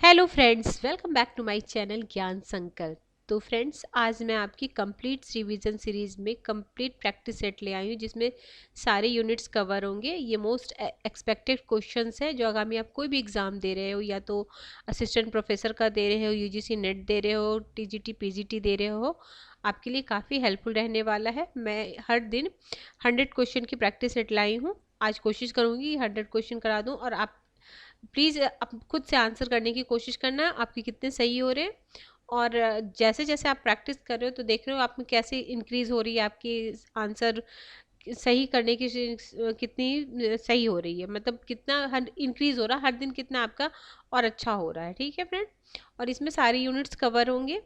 Hello friends, welcome back to my channel Gyan Sankalp. तो friends, आज मैं आपकी कंप्लीट रिवीजन सीरीज़ में कंप्लीट प्रैक्टिस सेट ले आई हूँ जिसमें सारे यूनिट्स कवर होंगे। ये मोस्ट एक्सपेक्टेड क्वेश्चंस है जो आगामी आप कोई भी एग्ज़ाम दे रहे हो, या तो असिस्टेंट प्रोफेसर का दे रहे हो, यूजीसी नेट दे रहे हो, टीजीटी पीजीटी दे रहे हो, आपके लिए काफ़ी हेल्पफुल रहने वाला है। मैं हर दिन 100 क्वेश्चन की प्रैक्टिस सेट लाई हूँ। आज कोशिश करूँगी 100 क्वेश्चन करा दूँ, और आप प्लीज़ आप खुद से आंसर करने की कोशिश करना आपके कितने सही हो रहे हैं। और जैसे जैसे आप प्रैक्टिस कर रहे हो तो देख रहे हो आप में कैसे इंक्रीज़ हो रही है आपकी आंसर सही करने की कितनी सही हो रही है, मतलब कितना हर इंक्रीज़ हो रहा है हर दिन, कितना आपका और अच्छा हो रहा है। ठीक है फ्रेंड, और इसमें सारी यूनिट्स कवर होंगे।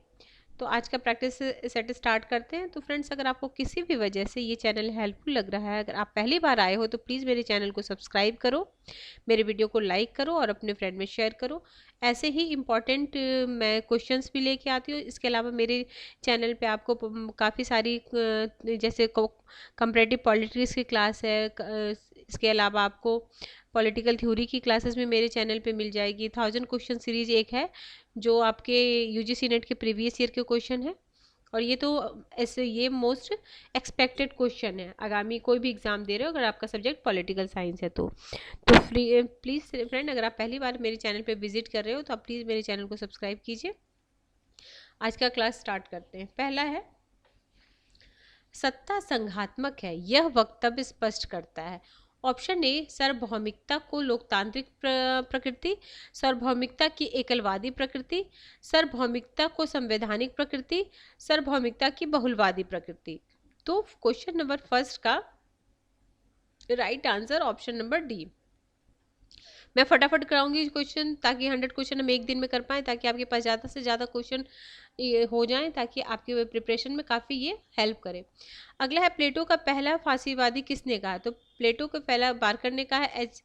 तो आज का प्रैक्टिस सेट स्टार्ट करते हैं। तो फ्रेंड्स, अगर आपको किसी भी वजह से ये चैनल हेल्पफुल लग रहा है, अगर आप पहली बार आए हो तो प्लीज़ मेरे चैनल को सब्सक्राइब करो, मेरे वीडियो को लाइक करो और अपने फ्रेंड में शेयर करो। ऐसे ही इम्पॉर्टेंट मैं क्वेश्चंस भी लेके आती हूँ। इसके अलावा मेरे चैनल पे आपको काफ़ी सारी जैसे कंपैरेटिव पॉलिटिक्स की क्लास है, इसके अलावा आपको पॉलिटिकल थ्योरी की क्लासेस भी मेरे चैनल पे मिल जाएगी। 1000 क्वेश्चन सीरीज एक है जो आपके यूजीसी नेट के प्रीवियस ईयर के क्वेश्चन है, और ये तो ऐसे ये मोस्ट एक्सपेक्टेड क्वेश्चन है आगामी कोई भी एग्जाम दे रहे हो अगर आपका सब्जेक्ट पॉलिटिकल साइंस है तो प्लीज़ फ्रेंड, अगर आप पहली बार मेरे चैनल पे विजिट कर रहे हो तो आप प्लीज़ मेरे चैनल को सब्सक्राइब कीजिए। आज का क्लास स्टार्ट करते हैं। पहला है, सत्ता संघात्मक है, यह वक्तव्य स्पष्ट करता है। ऑप्शन ए, सार्वभौमिकता को लोकतांत्रिक प्रकृति, सार्वभौमिकता की एकलवादी प्रकृति, सार्वभौमिकता को संवैधानिक प्रकृति, सार्वभौमिकता की बहुलवादी प्रकृति। तो क्वेश्चन नंबर फर्स्ट का right answer option number D. मैं फटाफट कराऊंगी क्वेश्चन ताकि 100 क्वेश्चन हम एक दिन में कर पाएँ, ताकि आपके पास ज़्यादा से ज़्यादा क्वेश्चन ये हो जाएं, ताकि आपके प्रिपरेशन में काफ़ी ये हेल्प करे। अगला है, प्लेटो का पहला फांसीवादी किसने कहा? तो प्लेटो को पहला बार्कर ने कहा, एच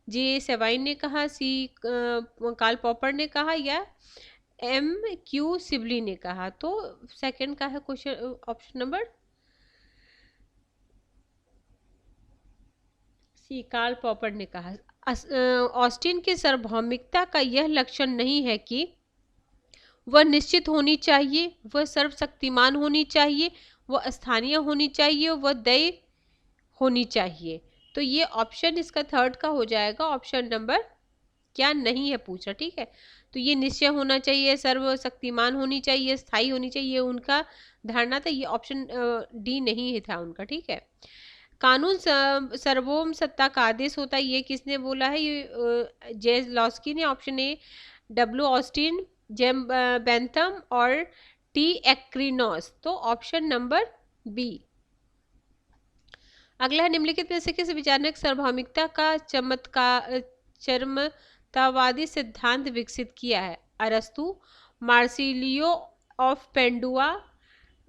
जे सेवाइन ने कहा, सी कार्ल पॉपर ने कहा, या एम क्यू सिबली ने कहा। तो सेकंड का है question option number C, Karl Popper ने कहा। ऑस्टिन की सार्वभौमिकता का यह लक्षण नहीं है कि वह निश्चित होनी चाहिए, वह सर्वशक्तिमान होनी चाहिए, वह स्थानीय होनी चाहिए, वह देय होनी चाहिए। तो ये ऑप्शन इसका थर्ड का हो जाएगा, ऑप्शन नंबर क्या नहीं है पूछा। ठीक है, तो ये निश्चय होना चाहिए, सर्वशक्तिमान होनी चाहिए, स्थायी होनी चाहिए, उनका धारणा था। ये ऑप्शन डी नहीं था उनका। ठीक है, कानून सार्वभौम सत्ता का आदेश होता है, ये किसने बोला है? ये जे लॉस्की ने। Option A, W Austin, Jeremy Bentham और टी एक्रिनोस। तो ऑप्शन नंबर बी। अगला है, निम्नलिखित में से किस विचारक सार्वभौमिकता का चरमतावादी सिद्धांत विकसित किया है? अरस्तु, मार्सिलियो ऑफ पेंडुआ,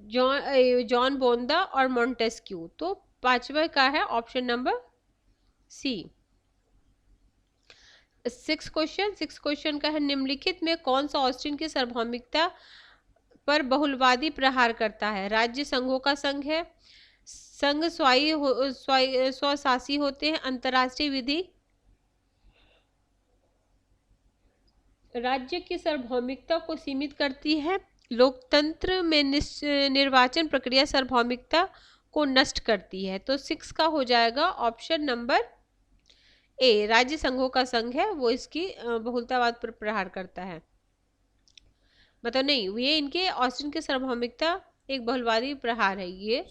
जॉन बोंदा और मॉन्टेस्क्यू। तो पांचवा का है option number C. Six question का है, निम्नलिखित में कौन सा ऑस्टिन की सार्वभौमिकता पर बहुलवादी प्रहार करता है? राज्य संघों का संघ है, संघ स्वशासी होते हैं, अंतर्राष्ट्रीय विधि राज्य की सार्वभौमिकता को सीमित करती है, लोकतंत्र में निर्वाचन प्रक्रिया सार्वभौमिकता को नष्ट करती है। तो 6 का हो जाएगा ऑप्शन नंबर ए, राज्य संघों का संघ है वो इसकी बहुलतावाद पर प्रहार करता है। मतलब नहीं, ये इनके ऑस्टिन की सार्वभौमिकता एक बहुलवादी प्रहार है, ये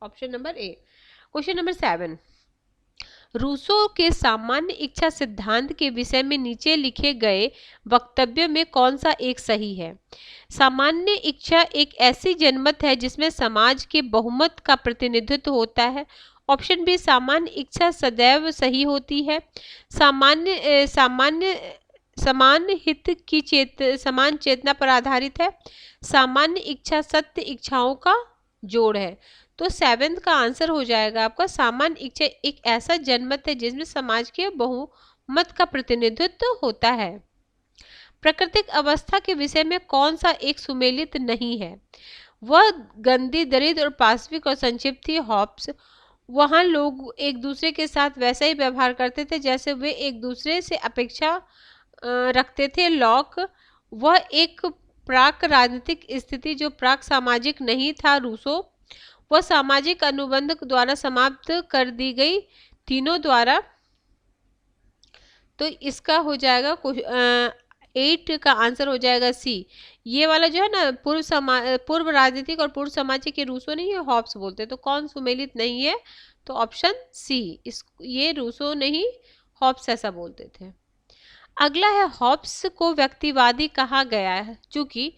option number A. Question number 7, Rousseau के सामान्य इच्छा सिद्धांत के विषय में नीचे लिखे गए वक्तव्य में कौन सा एक सही है? सामान्य इच्छा एक ऐसी जनमत है जिसमें समाज के बहुमत का प्रतिनिधित्व होता है। ऑप्शन बी, सामान्य इच्छा सदैव सही होती है। समान हित की समान चेतना पर आधारित है। सामान्य इच्छा सत्य इच्छाओं का जोड़ है। तो 7 का आंसर हो जाएगा आपका, सामान्य इच्छा एक ऐसा जनमत है जिसमें समाज के बहुमत का प्रतिनिधित्व होता है। प्राकृतिक अवस्था के विषय में कौन सा एक सुमेलित नहीं है? वह गंदी, दरिद्र और पाशविक और संक्षिप्त थी। हॉब्स, वहाँ लोग एक दूसरे के साथ वैसा ही व्यवहार करते थे जैसे वे एक दूसरे से अपेक्षा रखते थे लॉक, वह एक प्राक राजनीतिक स्थिति जो प्राक सामाजिक नहीं था रूसो, वह सामाजिक अनुबंध द्वारा समाप्त कर दी गई तीनों द्वारा। तो इसका हो जाएगा 8 का आंसर हो जाएगा सी। ये वाला जो है ना पूर्व राजनीतिक और पूर्व सामाजिक, ये रूसो नहीं है, हॉब्स बोलते हैं। तो कौन सुमेलित नहीं है? तो ऑप्शन सी। ये रूसो नहीं, हॉब्स ऐसा बोलते थे। अगला है, हॉब्स को व्यक्तिवादी कहा गया है क्योंकि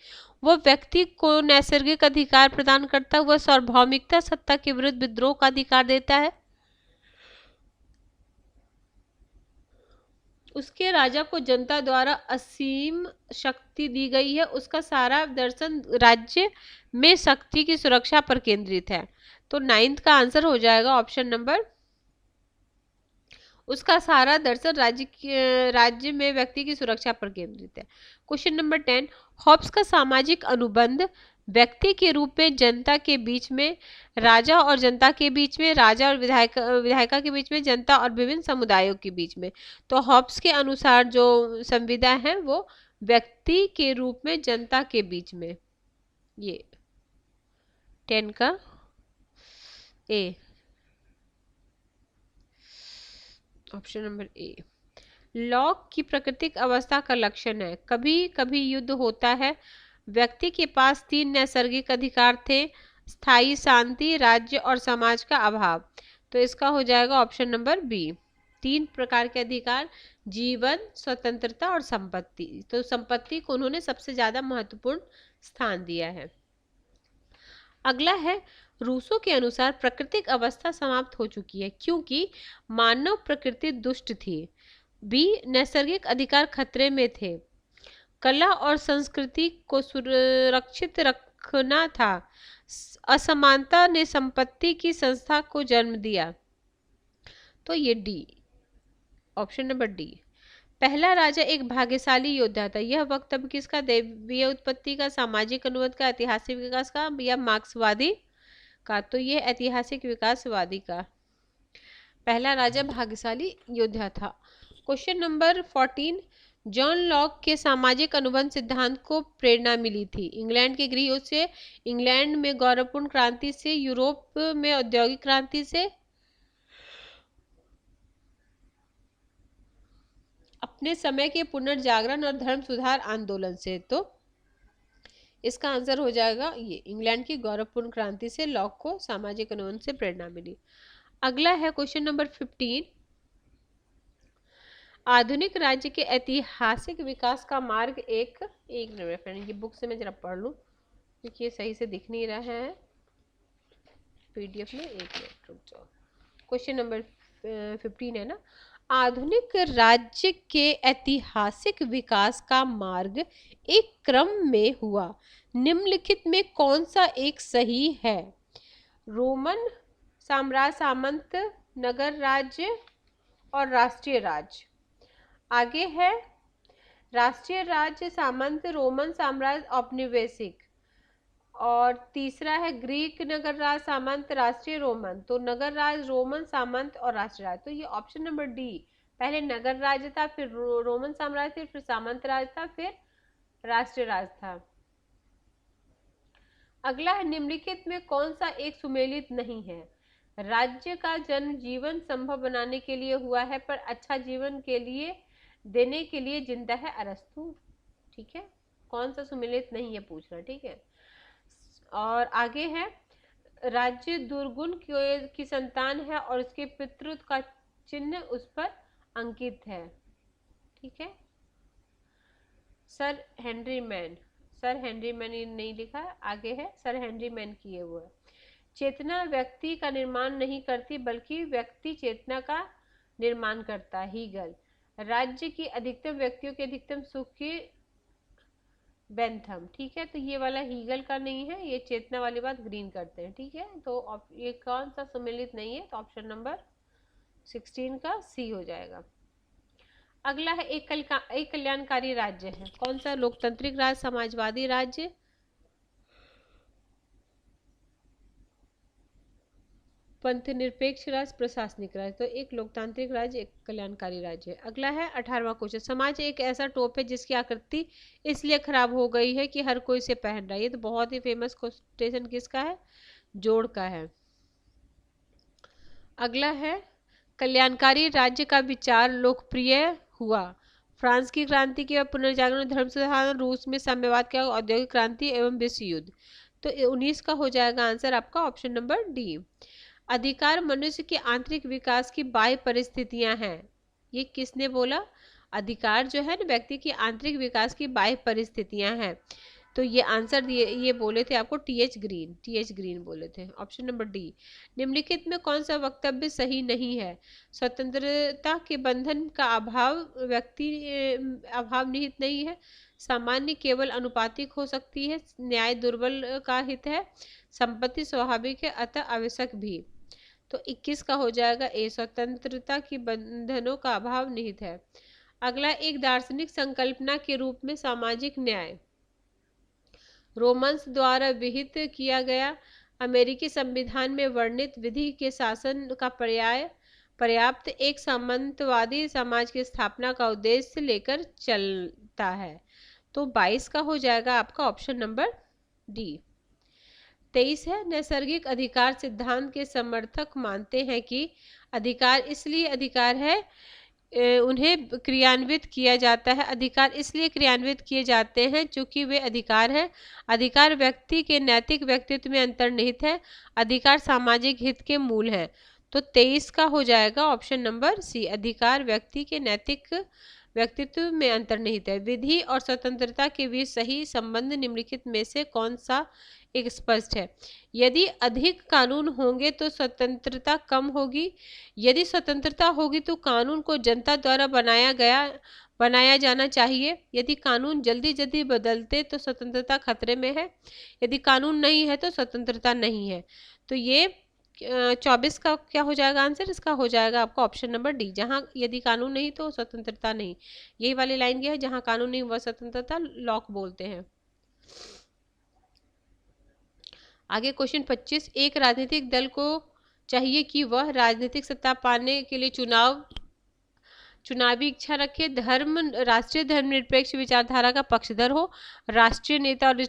वह व्यक्ति को नैसर्गिक अधिकार प्रदान करता हुआ सार्वभौमिकता सत्ता के विरुद्ध विद्रोह का अधिकार देता है। उसके राजा को जनता द्वारा असीम शक्ति दी गई है। उसका सारा दर्शन राज्य में शक्ति की सुरक्षा पर केंद्रित है। तो 9th का आंसर हो जाएगा ऑप्शन नंबर, उसका सारा दर्शन राज्य में व्यक्ति की सुरक्षा पर केंद्रित है। क्वेश्चन नंबर 10, हॉब्स का सामाजिक अनुबंध व्यक्ति के रूप में जनता के बीच में, राजा और जनता के बीच में, राजा और विधायिका के बीच में, जनता और विभिन्न समुदायों के बीच में। तो हॉब्स के अनुसार जो संविदा है वो व्यक्ति के रूप में जनता के बीच में। ये 10 का ए, ऑप्शन नंबर ए। लॉक की प्राकृतिक अवस्था का लक्षण है, कभी कभी युद्ध होता है, व्यक्ति के पास 3 नैसर्गिक अधिकार थे, स्थायी शांति, राज्य और समाज का अभाव। तो इसका हो जाएगा ऑप्शन नंबर बी, 3 प्रकार के अधिकार, जीवन, स्वतंत्रता और संपत्ति। तो संपत्ति को उन्होंने सबसे ज्यादा महत्वपूर्ण स्थान दिया है। अगला है, रूसो के अनुसार प्राकृतिक अवस्था समाप्त हो चुकी है क्योंकि मानव प्रकृति दुष्ट थी। बी, नैसर्गिक अधिकार खतरे में थे, कला और संस्कृति को सुरक्षित रखना था, असमानता ने संपत्ति की संस्था को जन्म दिया। तो ये डी, ऑप्शन नंबर डी। पहला राजा एक भाग्यशाली योद्धा था। यह वक्तव्य किसका? दैवीय उत्पत्ति का, सामाजिक अनुबंध का, ऐतिहासिक विकास का या मार्क्सवादी का? तो ये ऐतिहासिक विकासवादी का। पहला राजा भाग्यशाली योद्धा था। क्वेश्चन नंबर 14, जॉन लॉक के सामाजिक अनुबंध सिद्धांत को प्रेरणा मिली थी। इंग्लैंड के गृह से, इंग्लैंड में गौरवपूर्ण क्रांति से, यूरोप में औद्योगिक क्रांति से, अपने समय के पुनर्जागरण और धर्म सुधार आंदोलन से। तो इसका आंसर हो जाएगा ये, इंग्लैंड की गौरवपूर्ण क्रांति से लॉक को सामाजिक अनुबंध से प्रेरणा मिली। अगला है क्वेश्चन नंबर 15, आधुनिक राज्य के ऐतिहासिक विकास का मार्ग। एक मिनट फ्रेंड, ये बुक से मैं जरा पढ़ लूं क्योंकि ये सही से दिख नहीं रहा है पीडीएफ में। एक मिनट रुक जाओ। क्वेश्चन नंबर 15 है ना, आधुनिक राज्य के ऐतिहासिक विकास का मार्ग एक क्रम में हुआ, निम्नलिखित में कौन सा एक सही है? रोमन साम्राज्य, सामंत, नगर राज्य और राष्ट्रीय राज्य। आगे है राष्ट्रीय राज्य, सामंत, रोमन साम्राज्य, औपनिवेशिक। और तीसरा है ग्रीक नगर राज, सामंत, राष्ट्रीय, रोमन। तो नगर राज, रोमन, सामंत और राष्ट्रीय राज। तो ये ऑप्शन नंबर डी, पहले नगर राज्य था, फिर रोमन साम्राज्य, फिर सामंत राज था, फिर राष्ट्रीय राज था। अगला है, निम्नलिखित में कौन सा एक सुमेलित नहीं है? राज्य का जन्म जीवन संभव बनाने के लिए हुआ है, पर अच्छा जीवन के लिए देने के लिए जिंदा है अरस्तु। ठीक है, कौन सा सुमेलित नहीं है पूछना, ठीक है। और आगे है, राज्य दुर्गुण की संतान है और उसके पितृत्व का चिन्ह उस पर अंकित है। ठीक है, सर हेनरी मैन ये नहीं लिखा है, आगे है सर हेनरी मैन किए हुए। चेतना व्यक्ति का निर्माण नहीं करती बल्कि व्यक्ति चेतना का निर्माण करता है, हीगल। राज्य की अधिकतम व्यक्तियों के अधिकतम सुख की, बेंथम। ठीक है, तो ये वाला हीगल का नहीं है, ये चेतना वाली बात ग्रीन करते हैं। ठीक है, तो ये कौन सा सम्मिलित नहीं है? तो ऑप्शन नंबर 16 का सी हो जाएगा। अगला है, एक कल्याणकारी राज्य है। कौन सा? लोकतांत्रिक राज्य, समाजवादी राज्य, पंथ निरपेक्ष राज्य, प्रशासनिक राज्य। तो एक लोकतांत्रिक राज्य, एक कल्याणकारी राज्य है। अगला है 18वां क्वेश्चन, समाज एक ऐसा टोप है जिसकी आकृति इसलिए खराब हो गई है कि हर कोई इसे पहन रहा है। ये तो बहुत ही फेमस क्वेश्चन किसका है? जोड़ का है। अगला है कल्याणकारी राज्य का विचार लोकप्रिय हुआ। फ्रांस की क्रांति के बाद पुनर्जागरण, धर्म सुधार, रूस में साम्यवाद के, औद्योगिक क्रांति एवं विश्व युद्ध। तो 19 का हो जाएगा आंसर आपका ऑप्शन नंबर डी। अधिकार मनुष्य के आंतरिक विकास की बाह्य परिस्थितियां हैं। ये किसने बोला? अधिकार जो है ना व्यक्ति की आंतरिक विकास की बाह्य परिस्थितियां हैं। तो ये आंसर दिए, ये बोले थे आपको टी एच ग्रीन बोले थे, ऑप्शन नंबर डी। निम्नलिखित में कौन सा वक्तव्य सही नहीं है? स्वतंत्रता के बंधन का अभाव अभाव निहित नहीं है। सामान्य केवल अनुपातिक हो सकती है। न्याय दुर्बल का हित है। संपत्ति स्वाभाविक है अतः आवश्यक भी। तो 21 का हो जाएगा ए, स्वतंत्रता की बंधनों का अभाव निहित है। अगला, एक दार्शनिक संकल्पना के रूप में सामाजिक न्याय रोमन्स द्वारा विहित किया गया। अमेरिकी संविधान में वर्णित विधि के शासन का पर्याप्त एक सामंतवादी समाज की स्थापना का उद्देश्य लेकर चलता है। तो 22 का हो जाएगा आपका ऑप्शन नंबर डी। 23 है, नैसर्गिक अधिकार सिद्धांत के समर्थक मानते हैं कि अधिकार इसलिए अधिकार है उन्हें क्रियान्वित किया जाता है। अधिकार इसलिए क्रियान्वित किए जाते हैं क्योंकि वे अधिकार हैं। अधिकार व्यक्ति के नैतिक व्यक्तित्व में अंतर्निहित है। अधिकार सामाजिक हित के मूल हैं। तो 23 का हो जाएगा ऑप्शन नंबर सी, अधिकार व्यक्ति के नैतिक व्यक्तित्व में अंतर्निहित है। विधि और स्वतंत्रता के बीच सही संबंध निम्नलिखित में से कौन सा एक स्पष्ट है? यदि अधिक कानून होंगे तो स्वतंत्रता कम होगी। यदि स्वतंत्रता होगी तो कानून को जनता द्वारा बनाया जाना चाहिए। यदि कानून जल्दी जल्दी बदलते तो स्वतंत्रता खतरे में है। यदि कानून नहीं है तो स्वतंत्रता नहीं है। तो ये 24 का क्या हो जाएगा आंसर? इसका हो जाएगा आपका ऑप्शन नंबर डी, जहां यदि कानून नहीं तो स्वतंत्रता नहीं। यही वाली लाइन क्या है, जहां कानून नहीं वह स्वतंत्रता लॉक बोलते हैं। आगे क्वेश्चन 25, एक राजनीतिक दल को चाहिए कि वह राजनीतिक सत्ता पाने के लिए चुनावी इच्छा रखे, राष्ट्रीय धर्मनिरपेक्ष विचारधारा का पक्षधर हो, राष्ट्रीय नेता और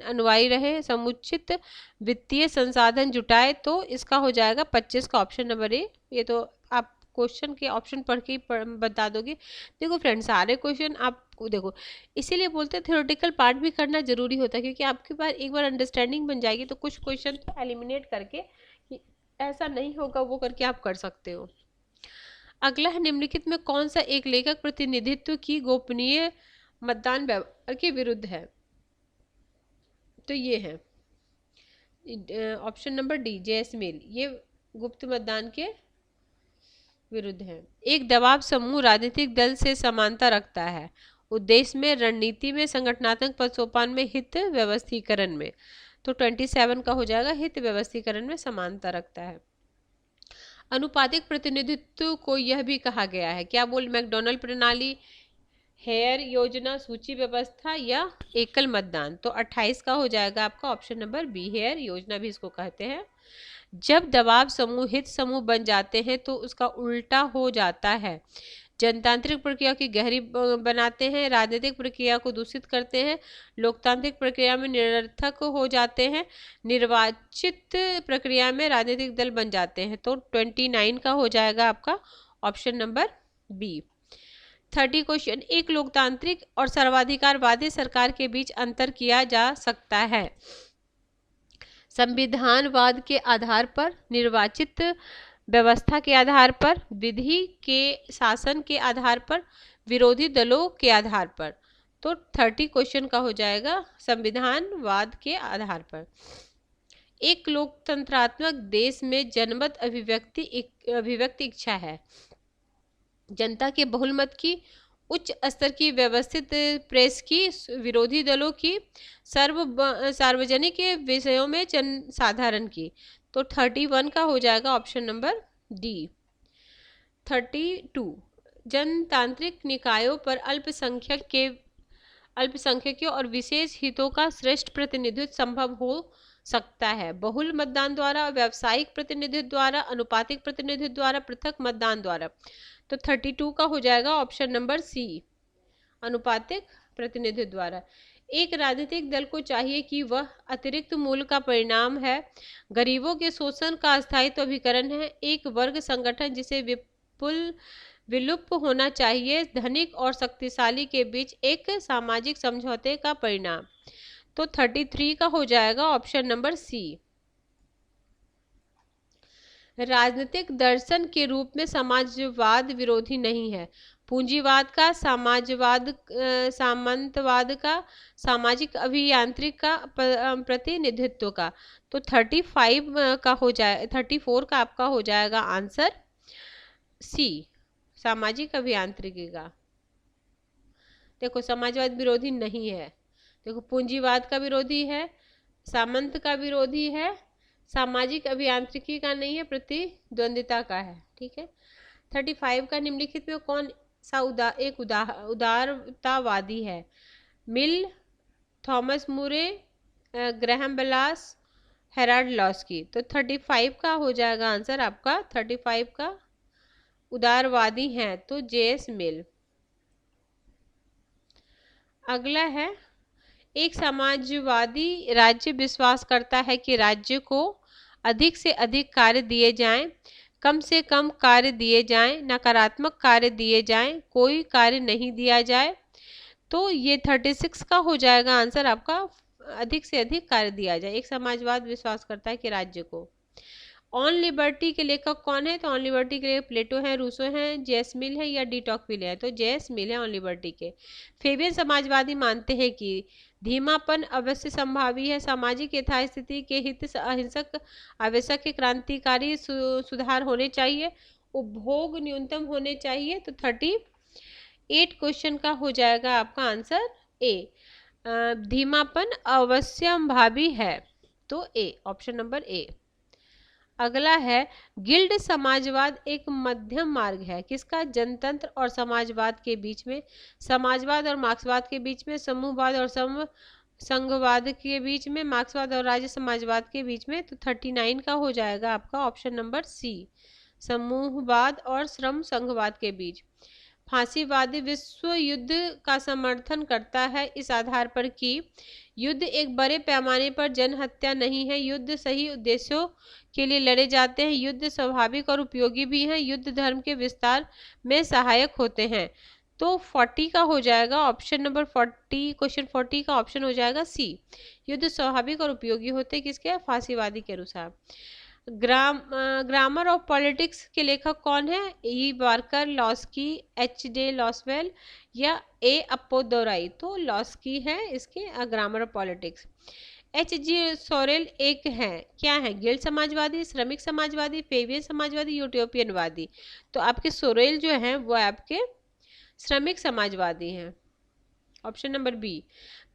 अनुयायी रहे, समुचित वित्तीय संसाधन जुटाए। तो इसका हो जाएगा 25 का ऑप्शन नंबर ए। ये तो आप क्वेश्चन के ऑप्शन पढ़ के बता दोगे। देखो फ्रेंड्स, सारे क्वेश्चन आपको देखो, इसीलिए बोलते हैं थ्योरेटिकल पार्ट भी करना जरूरी होता है, क्योंकि आपके पास एक बार अंडरस्टैंडिंग बन जाएगी तो कुछ क्वेश्चन तो एलिमिनेट करके ऐसा नहीं होगा वो करके आप कर सकते हो। अगला है, निम्नलिखित में कौन सा एक लेखक प्रतिनिधित्व की गोपनीय मतदान व्यवहार के विरुद्ध है? तो ये है ऑप्शन नंबर डी, जे.एस. मिल। ये गुप्त मतदान के विरुद्ध है। एक दबाव समूह राजनीतिक दल से समानता रखता है, उद्देश्य में, रणनीति में, संगठनात्मक पदसोपान में, हित व्यवस्थीकरण में। तो 27 का हो जाएगा, हित व्यवस्थीकरण में समानता रखता है। अनुपातिक प्रतिनिधित्व को यह भी कहा गया है, क्या बोल? मैकडॉनल्ड प्रणाली, हेयर योजना, सूची व्यवस्था या एकल मतदान। तो 28 का हो जाएगा आपका ऑप्शन नंबर बी, हेयर योजना भी इसको कहते हैं। जब दबाव समूह हित समूह बन जाते हैं तो उसका उल्टा हो जाता है। जनतांत्रिक प्रक्रिया की गहरी बनाते हैं, राजनीतिक प्रक्रिया को दूषित करते हैं, लोकतांत्रिक प्रक्रिया में निरर्थक हो जाते हैं, निर्वाचित प्रक्रिया में राजनीतिक दल बन जाते हैं। तो 29 का हो जाएगा आपका ऑप्शन नंबर बी। 30 क्वेश्चन, एक लोकतांत्रिक और सर्वाधिकारवादी सरकार के बीच अंतर किया जा सकता है। संविधानवाद के आधार पर, निर्वाचित व्यवस्था के आधार पर, विधि के शासन के आधार पर, विरोधी दलों के आधार पर। तो 30 क्वेश्चन का हो जाएगा संविधानवाद के आधार पर। एक लोकतंत्रात्मक देश में जनमत अभिव्यक्ति इच्छा है, जनता के बहुमत की, उच्च स्तर की व्यवस्थित प्रेस की, विरोधी दलों की, सार्वजनिक विषयों में जन साधारण की। तो 31 का हो जाएगा ऑप्शन नंबर डी। 32, जनतांत्रिक निकायों पर अल्पसंख्यकों और विशेष हितों का श्रेष्ठ प्रतिनिधित्व संभव हो सकता है, बहुल मतदान द्वारा, व्यावसायिक प्रतिनिधित्व द्वारा, अनुपातिक प्रतिनिधित्व द्वारा, पृथक मतदान द्वारा। तो 32 का हो जाएगा ऑप्शन नंबर सी, अनुपातिक प्रतिनिधित्व द्वारा। एक राजनीतिक दल को चाहिए कि वह अतिरिक्त मूल्य का परिणाम है, गरीबों के शोषण का अस्थायित्व अभिकरण है, एक वर्ग संगठन जिसे विलुप्त होना चाहिए, धनिक और शक्तिशाली के बीच एक सामाजिक समझौते का परिणाम। तो 33 का हो जाएगा ऑप्शन नंबर सी। राजनीतिक दर्शन के रूप में समाजवाद विरोधी नहीं है, पूंजीवाद का, समाजवाद, सामंतवाद का, सामाजिक अभियांत्रिक का, प्रतिनिधित्व का। तो 35 का हो जाए, 34 का आपका हो जाएगा आंसर सी, सामाजिक अभियांत्रिकी का। देखो समाजवाद विरोधी नहीं है, देखो पूंजीवाद का विरोधी है, सामंत का विरोधी है, सामाजिक अभियांत्रिकी का नहीं है, प्रतिद्वंदिता का है। ठीक है। 35 का निम्नलिखित में कौन सा उदारतावादी है? मिल, थॉमस मुरे, ग्रैहम बेलास, हेराल्ड लॉस्की। तो 35 का हो जाएगा आंसर आपका, 35 का उदारवादी हैं तो जेएस मिल। अगला है, एक समाजवादी राज्य विश्वास करता है कि राज्य को अधिक से अधिक कार्य दिए जाएं, कम से कम कार्य दिए जाएं, नकारात्मक कार्य दिए जाएं, कोई कार्य नहीं दिया जाए। तो ये 36 का हो जाएगा आंसर आपका, अधिक से अधिक कार्य दिया जाए। एक समाजवाद विश्वास करता है कि राज्य को। ऑन लिबर्टी के लेखक कौन है? तो ऑन लिबर्टी के लिए प्लेटो है, रूसो हैं, जेएस मिल है या डी टॉकविले है? तो जेएस मिल है ऑन लिबर्टी के। फेबियन समाजवादी मानते हैं कि धीमापन अवश्य संभावी है, सामाजिक यथास्थिति के हित अहिंसक आवश्यक के क्रांतिकारी सुधार होने चाहिए, उपभोग न्यूनतम होने चाहिए। तो 38 क्वेश्चन का हो जाएगा आपका आंसर ए, धीमापन अवश्यंभावी है, तो ए, ऑप्शन नंबर ए। अगला है, गिल्ड समाजवाद एक मध्यम मार्ग है, किसका? जनतंत्र और समाजवाद के बीच में, समाजवाद और मार्क्सवाद के बीच में, समूहवाद और संघवाद के बीच में, मार्क्सवाद और राज्य समाजवाद के बीच में। तो 39 का हो जाएगा आपका ऑप्शन नंबर सी, समूहवाद और श्रम संघवाद के बीच। फांसीवादी विश्व युद्ध का समर्थन करता है इस आधार पर कि युद्ध एक बड़े पैमाने पर जनहत्या नहीं है, युद्ध सही उद्देश्यों के लिए लड़े जाते हैं, युद्ध स्वाभाविक और उपयोगी भी हैं, युद्ध धर्म के विस्तार में सहायक होते हैं। तो 40 का हो जाएगा ऑप्शन नंबर 40, क्वेश्चन 40 का ऑप्शन हो जाएगा सी, युद्ध स्वाभाविक और उपयोगी होते हैं, किसके? फांसीवादी के अनुसार। ग्रामर ऑफ पॉलिटिक्स के लेखक कौन है? E Barker, Laski, H J Lasswell या ए अप्पोदोराई? तो लॉस्की है इसके grammar of politics. H G Sorel एक है, क्या है? गिल्ड समाजवादी, श्रमिक समाजवादी, फेबियन समाजवादी, यूटोपियनवादी? तो आपके सोरेल जो है वो आपके श्रमिक समाजवादी हैं, option number B.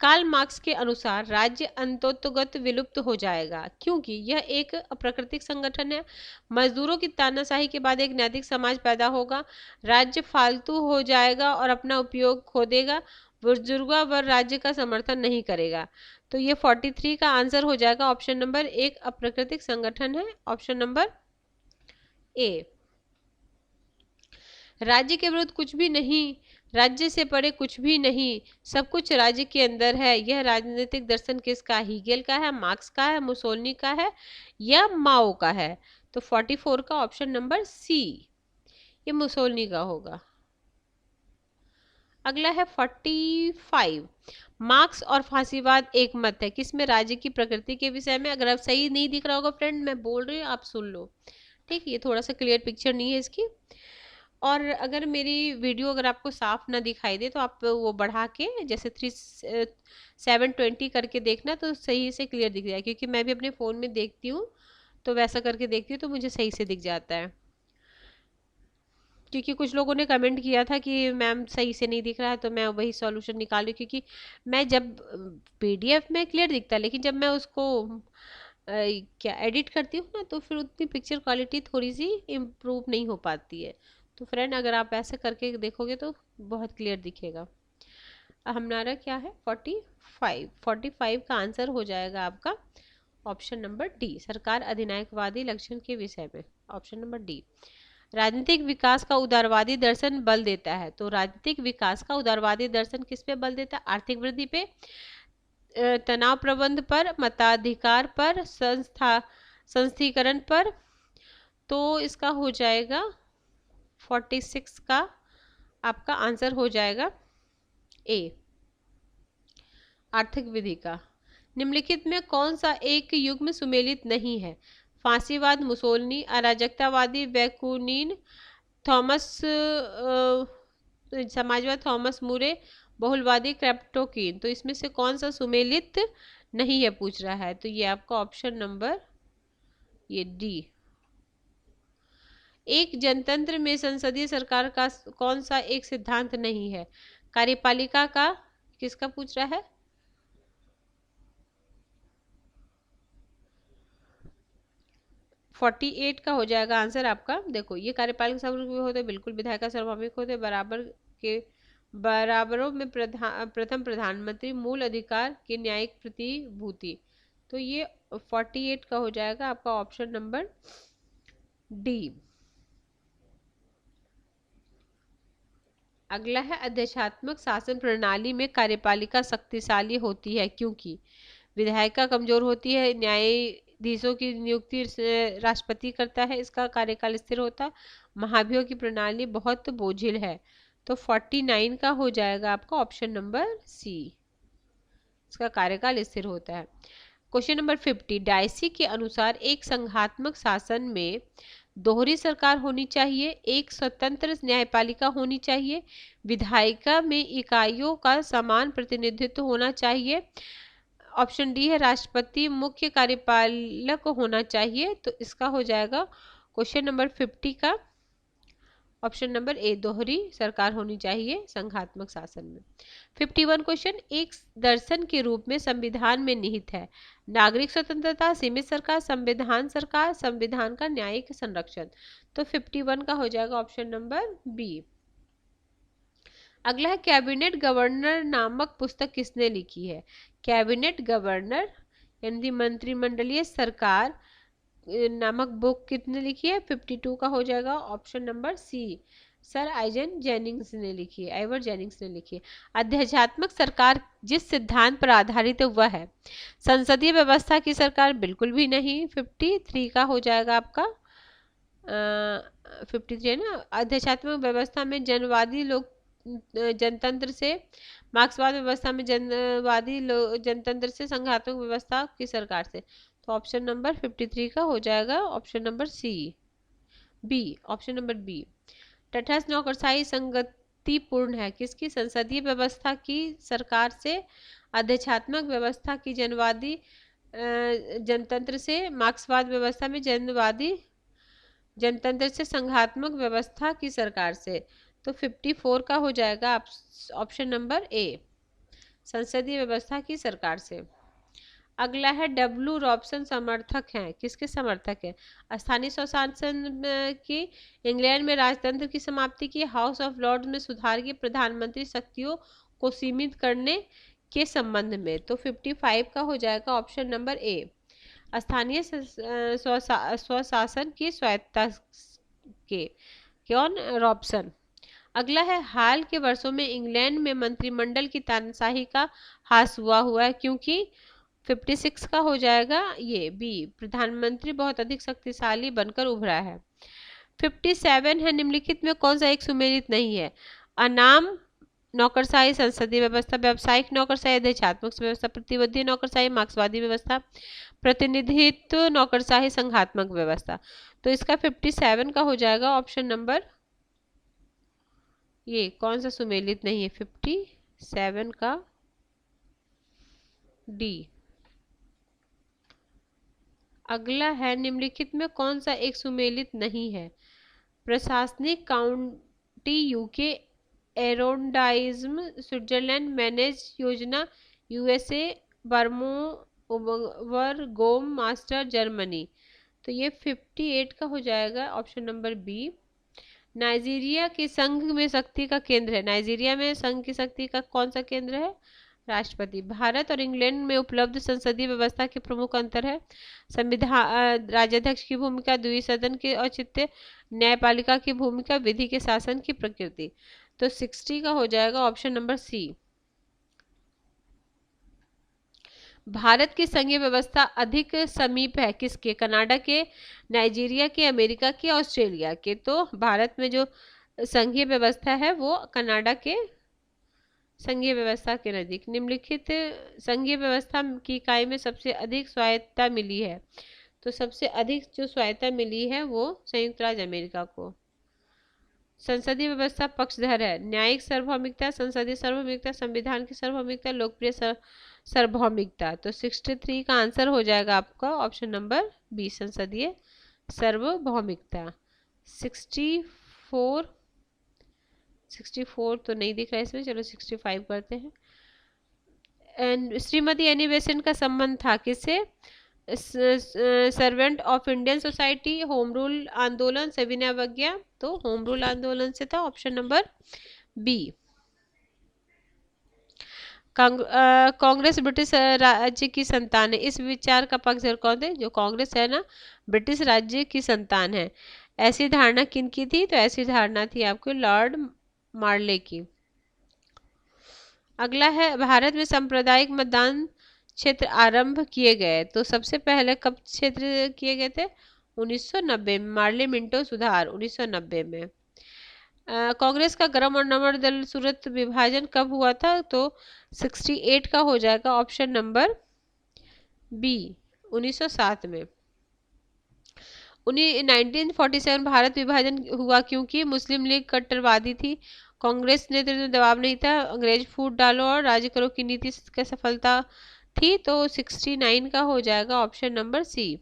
Karl Marx के अनुसार राज्य अंततोगत विलुप्त हो जाएगा क्योंकि यह एक अप्राकृतिक संगठन है, मजदूरों की तानाशाही के बाद एक नैतिक समाज पैदा होगा, राज्य फालतू हो जाएगा और अपना उपयोग खो देगा, बुजुर्गा वर्ग राज्य का समर्थन नहीं करेगा। तो ये 43 का आंसर हो जाएगा ऑप्शन नंबर एक, अप्राकृतिक संगठन है, ऑप्शन नंबर ए। राज्य के विरुद्ध कुछ भी नहीं, राज्य से परे कुछ भी नहीं, सब कुछ राज्य के अंदर है, यह राजनीतिक दर्शन किसका? हीगेल का है, मार्क्स का है, मुसोलिनी का है या माओ का है? तो 44 का ऑप्शन नंबर सी, ये मुसोलिनी का होगा। अगला है 45, मार्क्स और फांसीवाद एक मत है, किसमें? राज्य की प्रकृति के विषय में। अगर आप सही नहीं दिख रहा होगा फ्रेंड, मैं बोल रही हूँ, आप सुन लो, ठीक। ये थोड़ा सा क्लियर पिक्चर नहीं है इसकी, और अगर मेरी वीडियो अगर आपको साफ ना दिखाई दे तो आप वो बढ़ा के जैसे 720 करके देखना, तो सही से क्लियर दिख जाए, क्योंकि मैं भी अपने फ़ोन में देखती हूँ तो वैसा करके देखती हूँ तो मुझे सही से दिख जाता है। क्योंकि कुछ लोगों ने कमेंट किया था कि मैम सही से नहीं दिख रहा है, तो मैं वही सॉल्यूशन निकाल रही हूँ, क्योंकि मैं जब PDF में क्लियर दिखता है, लेकिन जब मैं उसको क्या एडिट करती हूँ ना, तो फिर उतनी पिक्चर क्वालिटी थोड़ी सी इम्प्रूव नहीं हो पाती है। तो फ्रेंड अगर आप ऐसे करके देखोगे तो बहुत क्लियर दिखेगा। हमारा क्या है 45 का आंसर हो जाएगा आपका ऑप्शन नंबर डी, सरकार अधिनायकवादी लक्षण के विषय में, ऑप्शन नंबर डी। राजनीतिक विकास का उदारवादी दर्शन बल देता है, तो राजनीतिक विकास का उदारवादी दर्शन किस पे बल देता है? आर्थिक वृद्धि पे, तनाव प्रबंध पर, मताधिकार पर, संस्थीकरण पर। तो इसका हो जाएगा 46 का आपका आंसर हो जाएगा ए, आर्थिक विधि का। निम्नलिखित में कौन सा एक युग्म सुमेलित नहीं है? फांसीवाद मुसोलिनी, अराजकतावादी बैकुनिन, थॉमस समाजवाद थॉमस मुरे, बहुलवादी क्रेप्टोकिन। तो इसमें से कौन सा सुमेलित नहीं है पूछ रहा है, तो ये आपका ऑप्शन नंबर ये डी। एक जनतंत्र में संसदीय सरकार का कौन सा एक सिद्धांत नहीं है? कार्यपालिका का, किसका पूछ रहा है? फोर्टी 48 का हो जाएगा आंसर आपका। देखो ये कार्यपालिका सर्वभौमिक होते, बिल्कुल विधायिका का सार्वभौमिक होते, बराबर के बराबरों में प्रथम प्रधानमंत्री, मूल अधिकार की न्यायिक प्रतिभूति। तो ये 48 का हो जाएगा आपका ऑप्शन नंबर डी। अगला है अध्यक्षात्मक शासन प्रणाली में कार्यपालिका शक्तिशाली होती है क्योंकि विधायिका कमजोर होती है, न्यायाधीशों की नियुक्ति राष्ट्रपति करता है, इसका कार्यकाल स्थिर होता है, महाभियोग की प्रणाली बहुत बोझिल है। तो 49 का हो जाएगा आपका ऑप्शन नंबर सी, इसका कार्यकाल स्थिर होता है। क्वेश्चन नंबर 50, डायसी के अनुसार एक संघात्मक शासन में दोहरी सरकार होनी चाहिए, एक स्वतंत्र न्यायपालिका होनी चाहिए, विधायिका में इकाइयों का समान प्रतिनिधित्व होना चाहिए, ऑप्शन डी है राष्ट्रपति मुख्य कार्यपालक होना चाहिए। तो इसका हो जाएगा क्वेश्चन नंबर 50 का ऑप्शन नंबर ए, दोहरी सरकार होनी चाहिए संघात्मक शासन में। 51 क्वेश्चन, एक दर्शन के रूप में संविधान में निहित है, नागरिक स्वतंत्रता, सीमित सरकार, सरकार, संविधान का न्यायिक संरक्षण। तो 51 का हो जाएगा ऑप्शन नंबर बी। अगला है कैबिनेट गवर्नर नामक पुस्तक किसने लिखी है? कैबिनेट गवर्नर यानी मंत्रिमंडलीय सरकार नामक बुक कितने लिखी है? 52 का हो जाएगा ऑप्शन नंबर सी, सर आइजन जेनिंग्स ने लिखी है, आइवर जेनिंग्स ने लिखी है। अध्यात्मक सरकार जिस सिद्धांत पर आधारित है वह है संसदीय व्यवस्था की सरकार, बिल्कुल भी नहीं। 53 का हो जाएगा आपका 53 है ना। अध्यात्मक व्यवस्था में जनवादी लोग जनतंत्र से, मार्क्सवाद व्यवस्था में जनवादी जनतंत्र से, संघात्मक व्यवस्था की सरकार से। तो ऑप्शन नंबर 53 का हो जाएगा option number C, B, option number B. तटस्थ नौकरशाही संगतिपूर्ण है किसकी? संसदीय व्यवस्था की सरकार से, अध्यक्षात्मक व्यवस्था की जनवादी जनतंत्र से, मार्क्सवाद व्यवस्था में जनवादी जनतंत्र से, संघात्मक व्यवस्था की सरकार से। तो 54 का हो जाएगा ऑप्शन नंबर ए, संसदीय व्यवस्था की सरकार से। अगला है डब्ल्यू रॉबसन समर्थक हैं, किसके समर्थक हैं? स्थानीय स्वशासन की, इंग्लैंड में राजतंत्र की समाप्ति की, हाउस ऑफ लॉर्ड्स में सुधार की, प्रधानमंत्री शक्तियों को सीमित करने के संबंध में। तो 55 का हो जाएगा ऑप्शन नंबर ए, स्थानीय स्वशासन की स्वायत्तता के। कौन? रॉबसन। अगला है हाल के वर्षों में इंग्लैंड में मंत्रिमंडल की तानाशाही का ह्रास हुआ है क्योंकि 56 का हो जाएगा ये बी, प्रधानमंत्री बहुत अधिक शक्तिशाली बनकर उभरा है। 57 है निम्नलिखित में कौन सा एक सुमेलित नहीं है? अनाम नौकरशाही, संसदीय व्यवस्था, व्यावसायिक नौकरशाही, अध्यक्षात्मक व्यवस्था, प्रतिबंधीय नौकरशाही, मार्क्सवादी व्यवस्था, प्रतिनिधित्व नौकरशाही, संघात्मक व्यवस्था। तो इसका 57 का हो जाएगा ऑप्शन नंबर ये, कौन सा सुमेलित नहीं है? 57 का डी। अगला है निम्नलिखित में कौन सा एक सुमेलित नहीं है? प्रशासनिक काउंटी यूके, एरोंडाइज्म स्विट्जरलैंड, मैनेज योजना यूएसए, बर्मोवर गोम मास्टर जर्मनी। तो ये 58 का हो जाएगा ऑप्शन नंबर बी। नाइजीरिया के संघ में शक्ति का केंद्र है, नाइजीरिया में संघ की शक्ति का कौन सा केंद्र है? राष्ट्रपति। भारत और इंग्लैंड में उपलब्ध संसदीय व्यवस्था के प्रमुख अंतर है संविधान, राज्याध्यक्ष की भूमिका, द्विसदन के औचित्य, न्यायपालिका की भूमिका, विधि के शासन की प्रकृति। तो 60 का हो जाएगा ऑप्शन नंबर सी। भारत की संघीय व्यवस्था अधिक समीप है किसके? कनाडा के, नाइजीरिया के, अमेरिका के, ऑस्ट्रेलिया के। तो भारत में जो संघीय व्यवस्था है वो कनाडा के संघीय व्यवस्था के नजदीक। निम्नलिखित संघीय व्यवस्था की इकाई में सबसे अधिक स्वायत्तता मिली है। तो सबसे अधिक जो स्वायत्तता मिली है वो संयुक्त राज्य अमेरिका को। संसदीय व्यवस्था पक्षधर है। न्यायिक सार्वभौमिकता, संसदीय सार्वभौमिकता, संविधान की सार्वभौमिकता, लोकप्रिय सार्वभौमिकता। तो 63 का आंसर हो जाएगा आपका ऑप्शन नंबर बी, संसदीय सार्वभौमिकता। 64 तो नहीं दिख रहा है इसमें, चलो 65 करते हैं। एंड श्रीमती एनी बेसेंट का संबंध था किससे? Servant of Indian society, home rule आंदोलन, सविनय अवज्ञा। तो होम रूल आंदोलन से था option number B. Congress British राज्य की संतान है। इस विचार का पक्षधर कौन थे? जो कांग्रेस है ना, ब्रिटिश राज्य की संतान है। ऐसी धारणा किनकी थी? तो ऐसी धारणा थी आपके लॉर्ड मार्ले की। अगला है भारत में सांप्रदायिक मतदान क्षेत्र आरंभ किए गए। तो सबसे पहले कब क्षेत्र किए गए थे? 1990 में। मार्ले मिंटो सुधार 1990 में। कांग्रेस का गरम और नमर दल सूरत विभाजन कब हुआ था? तो 68 का हो जाएगा ऑप्शन नंबर बी, 1907 में। 1947 भारत विभाजन हुआ क्योंकि मुस्लिम लीग कट्टरवादी थी, कांग्रेस नेतृत्व में दबाव नहीं था, अंग्रेज फूट डालो और राज करो की नीति की सफलता थी। तो 69 का हो जाएगा ऑप्शन नंबर सी।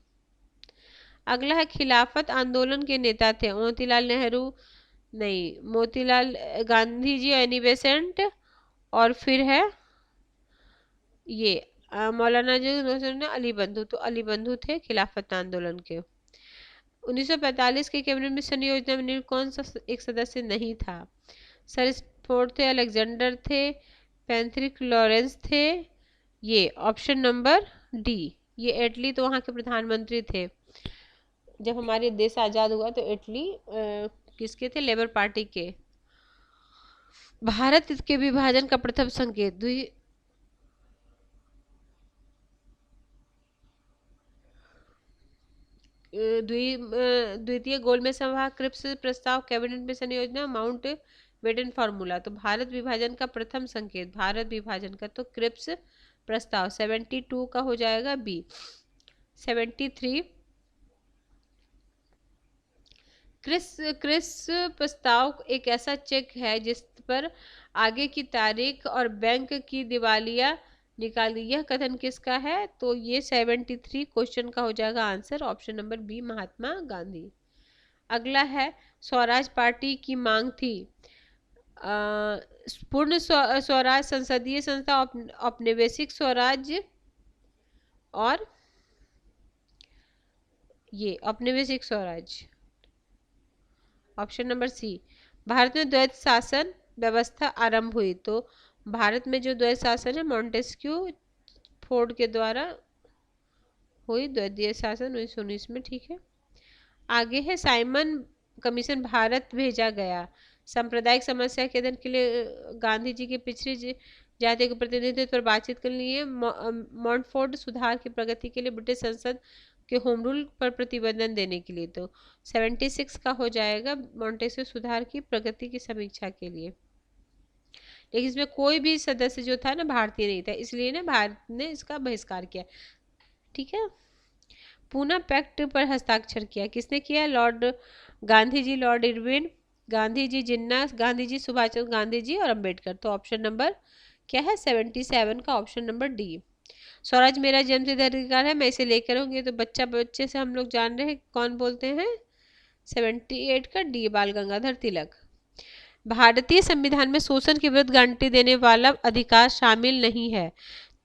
अगला है खिलाफत आंदोलन के नेता थे। मोतीलाल नेहरू नहीं, मोतीलाल गांधी जी, एनी बेसेंट, और फिर है ये मौलाना जी अली बंधु। तो अली बंधु थे खिलाफत आंदोलन के। 1945 के कैबिनेट मिशन योजना में कौन सा एक सदस्य नहीं था? सर स्पोर्ट थे, अलेक्जेंडर थे, पैंथरिक लॉरेंस थे। ये ऑप्शन नंबर डी, ये इटली, तो वहाँ के प्रधानमंत्री थे जब हमारे देश आजाद हुआ। तो इटली किसके थे? लेबर पार्टी के। भारत के विभाजन का प्रथम संकेत द्वितीय गोलमेज सभा, क्रिप्स प्रस्ताव, कैबिनेट मिशन योजना, माउंट बेटन फार्मूला। तो भारत विभाजन का प्रथम संकेत, भारत विभाजन का तो क्रिप्स प्रस्ताव। 72 का हो जाएगा बी। 73 क्रिप्स प्रस्ताव एक ऐसा चेक है जिस पर आगे की तारीख और बैंक की दिवालिया निकाली। यह कथन किसका है? तो ये 73 क्वेश्चन का हो जाएगा answer option number B, Mahatma Gandhi. अगला है स्वराज पार्टी की मांग थी पूर्ण स्वराज, संसदीय संस्था, औपनिवेशिक स्वराज और ये औपनिवेशिक स्वराज। Option number C. भारत में द्वैत शासन व्यवस्था आरंभ हुई। तो भारत में जो द्वैत शासन है मॉन्टेस्क्यू फोर्ड के द्वारा हुई द्वैतीय शासन 1919 में। ठीक है, आगे है साइमन कमीशन भारत भेजा गया। सांप्रदायिक समस्या के अध्ययन के लिए गांधी जी के पिछड़ी जाति के प्रतिनिधित्व पर बातचीत के लिए मॉन्टफोर्ड सुधार की प्रगति के लिए ब्रिटिश संसद के होम रूल पर प्रतिबंधन देने के लिए। तो 76 का हो जाएगा मॉन्टेस्क्यू सुधार की प्रगति की समीक्षा के लिए। लेकिन इसमें कोई भी सदस्य जो था ना भारतीय नहीं था, इसलिए ना भारत ने इसका बहिष्कार किया। ठीक है, पूना पैक्ट पर हस्ताक्षर किया किसने किया? Lord Gandhi ji, Lord Irwin, Gandhi ji, जिन्ना गांधी जी, सुभाष चंद्र गांधी जी और अंबेडकर। तो ऑप्शन नंबर क्या है? 77 का ऑप्शन नंबर डी। स्वराज मेरा जन्मसिद्ध अधिकार है, मैं इसे लेकर रहूंगी। तो बच्चे से हम लोग जान रहे हैं कौन बोलते हैं? 78 का डी, बाल गंगाधर तिलक। भारतीय संविधान में शोषण के विरुद्ध गारंटी देने वाला अधिकार शामिल नहीं है।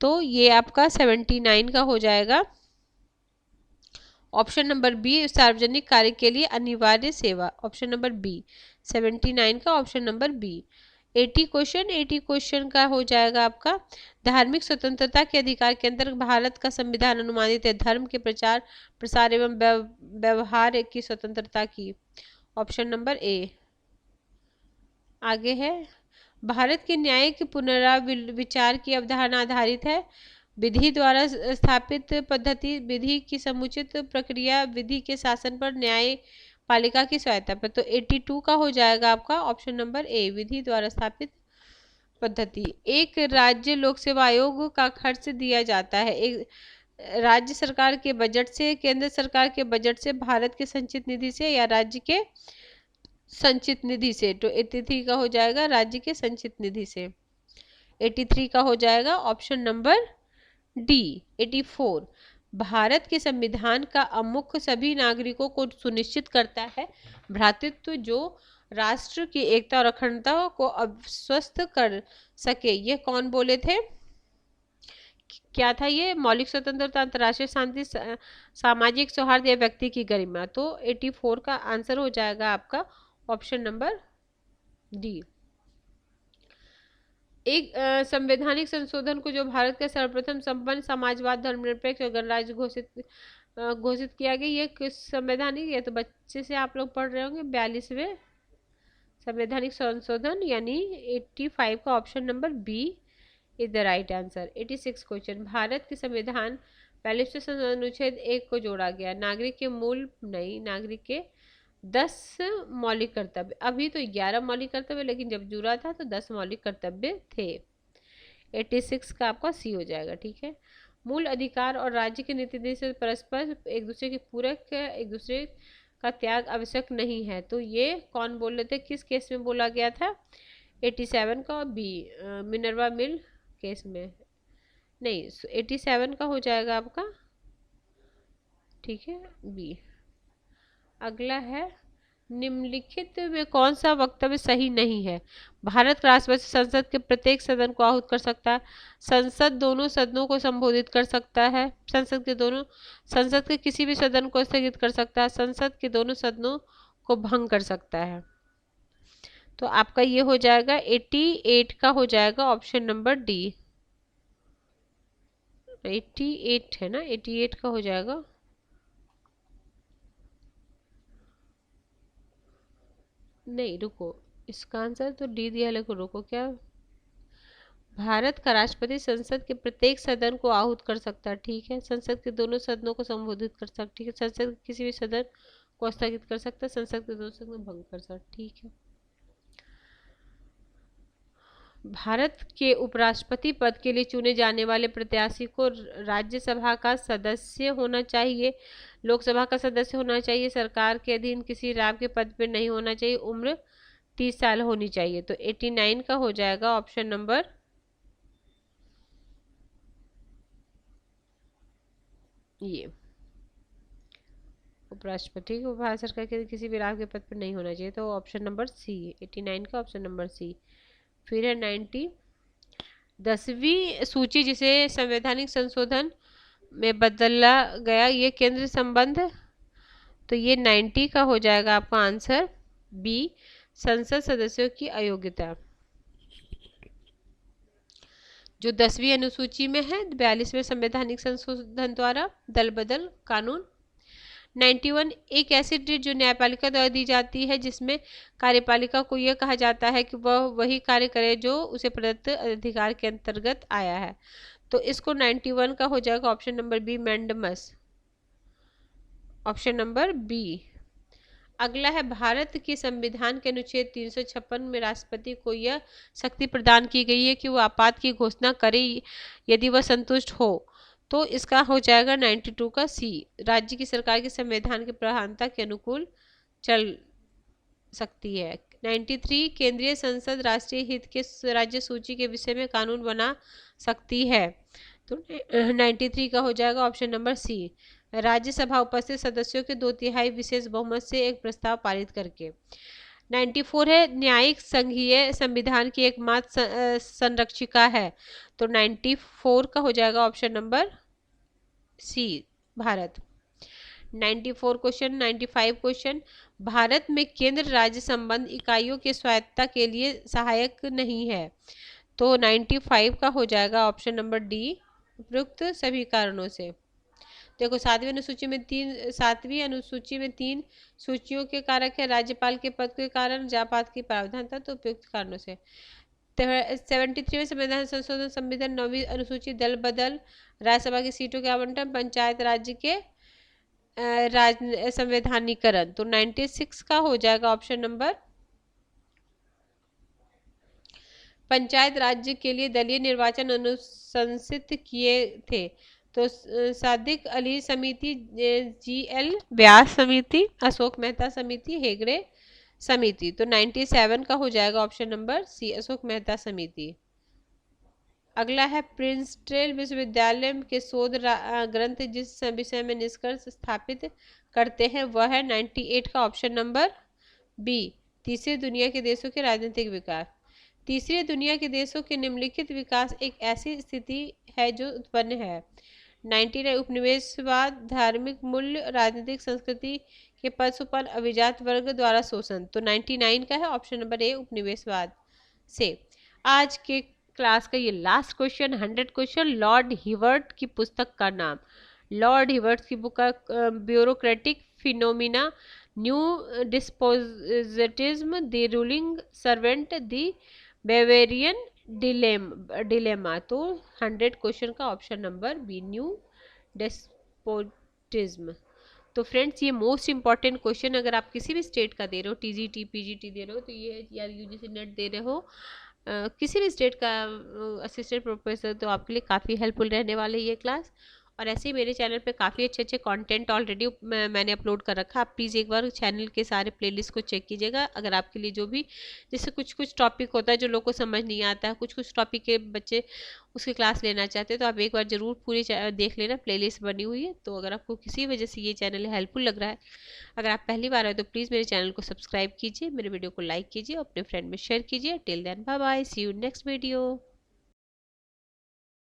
तो ये आपका 79 का हो जाएगा ऑप्शन नंबर बी, सार्वजनिक कार्य के लिए अनिवार्य सेवा। ऑप्शन नंबर बी 79 का ऑप्शन नंबर बी। 80 क्वेश्चन का हो जाएगा आपका, धार्मिक स्वतंत्रता के अधिकार के अंतर्गत भारत का संविधान अनुमानित है धर्म के प्रचार प्रसार एवं व्यवहार की स्वतंत्रता की। ऑप्शन नंबर ए। आगे है, भारत के न्यायिक पुनराविचार की अवधारणा आधारित है विधि द्वारा स्थापित पद्धति, विधि की समुचित प्रक्रिया, विधि के शासन पर, न्याय पालिका की स्वायत्ता पर। तो 82 का हो जाएगा आपका ऑप्शन नंबर ए, विधि द्वारा स्थापित पद्धति। एक राज्य लोक सेवा आयोग का खर्च दिया जाता है एक राज्य सरकार के बजट से, केंद्र सरकार के बजट से, भारत के संचित निधि से या राज्य के संचित निधि से। तो 83 का हो जाएगा राज्य के संचित निधि से। 83 का हो जाएगा ऑप्शन नंबर डी। 84, भारत के संविधान का आमुख सभी नागरिकों को सुनिश्चित करता है भ्रातृत्व जो राष्ट्र की एकता और अखंडता को आश्वस्त कर सके। ये कौन बोले थे? क्या था ये? मौलिक स्वतंत्रता, अंतर्राष्ट्रीय शांति, सामाजिक सौहार्द या व्यक्ति की गरिमा। तो 84 का आंसर हो जाएगा आपका ऑप्शन नंबर डी। एक संवैधानिक संशोधन को जो भारत का सर्वप्रथम संपन्न समाजवाद धर्मनिरपेक्ष और गणराज्य घोषित किया गया, ये संवैधानिक, ये तो बच्चे से आप लोग पढ़ रहे होंगे, 42वें संवैधानिक संशोधन यानी 85 का option number B is the right answer. 86 question, भारत के संविधान 42वें अनुच्छेद 1 को जोड़ा गया, नागरिक के मूल नहीं, नागरिक के 10 मौलिक कर्तव्य, अभी तो 11 मौलिक कर्तव्य, लेकिन जब जुड़ा था तो 10 मौलिक कर्तव्य थे। 86 का आपका सी हो जाएगा। ठीक है, मूल अधिकार और राज्य के नीति से परस्पर एक दूसरे के पूरक, एक दूसरे का त्याग आवश्यक नहीं है। तो ये कौन बोल रहे थे, किस केस में बोला गया था? 87 का बी, मिनर्वा मिल केस में नहीं, 87 का हो जाएगा आपका। ठीक है, बी। अगला है, निम्नलिखित में कौन सा वक्तव्य सही नहीं है? भारत राष्ट्रपति संसद के प्रत्येक सदन को आहूत कर सकता है, संसद दोनों सदनों को संबोधित कर सकता है, संसद के किसी भी सदन को स्थगित कर सकता है, संसद के दोनों सदनों को भंग कर सकता है। तो आपका ये हो जाएगा 88 का हो जाएगा ऑप्शन नंबर डी। 88 है ना, 88 का हो जाएगा। नहीं रुको, इसका आंसर तो डी दिया, लेकिन रुको, क्या भारत का राष्ट्रपति संसद के प्रत्येक सदन को आहूत कर सकता है। ठीक है, संसद के दोनों सदनों को संबोधित कर सकता है। ठीक है, संसद के किसी भी सदन को स्थगित कर सकता है, संसद के दोनों सदन भंग कर सकता है। ठीक है, भारत के उपराष्ट्रपति पद के लिए चुने जाने वाले प्रत्याशी को राज्यसभा का सदस्य होना चाहिए, लोकसभा का सदस्य होना चाहिए, सरकार के अधीन किसी राज्य के पद पर नहीं होना चाहिए, उम्र 30 साल होनी चाहिए। तो 89 का हो जाएगा ऑप्शन नंबर ये, उपराष्ट्रपति को भारत सरकार के किसी भी राज्य के पद पर नहीं होना चाहिए। तो ऑप्शन नंबर सी, 89 का ऑप्शन नंबर सी। फिर है 90, 10वीं सूची जिसे संवैधानिक संशोधन में बदला गया, ये केंद्र संबंध। तो ये 90 का हो जाएगा आपका आंसर बी, संसद सदस्यों की अयोग्यता, जो 10वीं अनुसूची में है 42वें संवैधानिक संशोधन द्वारा दल बदल कानून। 91, एक ऐसी डिट जो न्यायपालिका द्वारा दी जाती है जिसमें कार्यपालिका को यह कहा जाता है कि वह वही कार्य करे जो उसे प्रदत्त अधिकार के अंतर्गत आया है। तो इसको 91 का हो जाएगा option number B, mandamus, option number B. अगला है, भारत के संविधान के अनुच्छेद 356 में राष्ट्रपति को यह शक्ति प्रदान की गई है कि वह आपात की घोषणा करे यदि वह संतुष्ट हो। तो इसका हो जाएगा 92 का सी, राज्य की सरकार के संविधान की प्रधानता के अनुकूल चल सकती है। 93, केंद्रीय संसद राष्ट्रीय हित के राज्य सूची के विषय में कानून बना सकती है। तो 93 का हो जाएगा ऑप्शन नंबर सी, राज्यसभा उपस्थित सदस्यों के 2/3 विशेष बहुमत से एक प्रस्ताव पारित करके। 94 है, न्यायिक संघीय संविधान की एकमात्र संरक्षिका है। तो 94 का हो जाएगा ऑप्शन नंबर सी, भारत। 94 क्वेश्चन, 95 क्वेश्चन, भारत में केंद्र राज्य संबंध इकाइयों की स्वायत्तता के लिए सहायक नहीं है। तो 95 का हो जाएगा ऑप्शन नंबर डी, उपयुक्त सभी कारणों से। देखो सातवीं अनुसूची में 3 सूचियों के कारक है, राज्यपाल के पद के कारण, जापात की प्रावधान था, तो उपयुक्त कारणों से। 73वें संविधान संशोधन, संविधान 9वीं अनुसूची, दल बदल, राज्यसभा की सीटों के आवंटन, पंचायत राज्य के संवैधानिकरण। तो 96 का हो जाएगा ऑप्शन नंबर, पंचायत राज्य के लिए दलीय निर्वाचन अनुशंसित किए थे। तो सादिक अली समिति, GL व्यास समिति, अशोक मेहता समिति, हेगड़े समिति। तो 97 का हो जाएगा option number C, Ashok Mehta समिति। अगला है प्रिंसटन विश्वविद्यालय के शोध ग्रंथ जिस विषय में निष्कर्ष स्थापित करते हैं वह है 98 का ऑप्शन नंबर बी, तीसरी दुनिया के देशों के राजनीतिक विकास। तीसरी दुनिया के देशों के निम्नलिखित विकास एक ऐसी स्थिति है जो उत्पन्न है। 99 उपनिवेशवाद, धार्मिक मूल्य, राजनीतिक संस्कृति के पशुपन, अभिजात वर्ग द्वारा शोषण। तो 99 का है ऑप्शन नंबर ए, उपनिवेशवाद से। आज के क्लास का ये last question, 100 question, Lord Hewart की पुस्तक का नाम। लॉर्ड हिवर्ट की बुक का bureaucratic phenomena, new despotism, the ruling servant, the Bavarian dilemma. तो 100 क्वेश्चन का option number B, new despotism. तो फ्रेंड्स ये मोस्ट इंपॉर्टेंट क्वेश्चन अगर आप किसी भी स्टेट का दे रहे हो, TGT PGT दे रहे हो, तो ये या UGC नेट दे रहे हो, किसी भी स्टेट का असिस्टेंट प्रोफेसर, तो आपके लिए काफ़ी हेल्पफुल रहने वाले ये क्लास। और ऐसे ही मेरे चैनल पे काफ़ी अच्छे अच्छे कंटेंट ऑलरेडी मैंने अपलोड कर रखा है। आप प्लीज़ एक बार चैनल के सारे प्लेलिस्ट को चेक कीजिएगा। अगर आपके लिए जो भी, जैसे कुछ कुछ टॉपिक होता है जो लोगों को समझ नहीं आता है, कुछ कुछ टॉपिक के बच्चे उसकी क्लास लेना चाहते हैं, तो आप एक बार ज़रूर पूरी देख लेना, प्लेलिस्ट बनी हुई है। तो अगर आपको किसी वजह से ये चैनल हेल्पफुल लग रहा है, अगर आप पहली बार आए तो प्लीज़ मेरे चैनल को सब्सक्राइब कीजिए, मेरे वीडियो को लाइक कीजिए, अपने फ्रेंड में शेयर कीजिए। Till then bye bye, see you next video.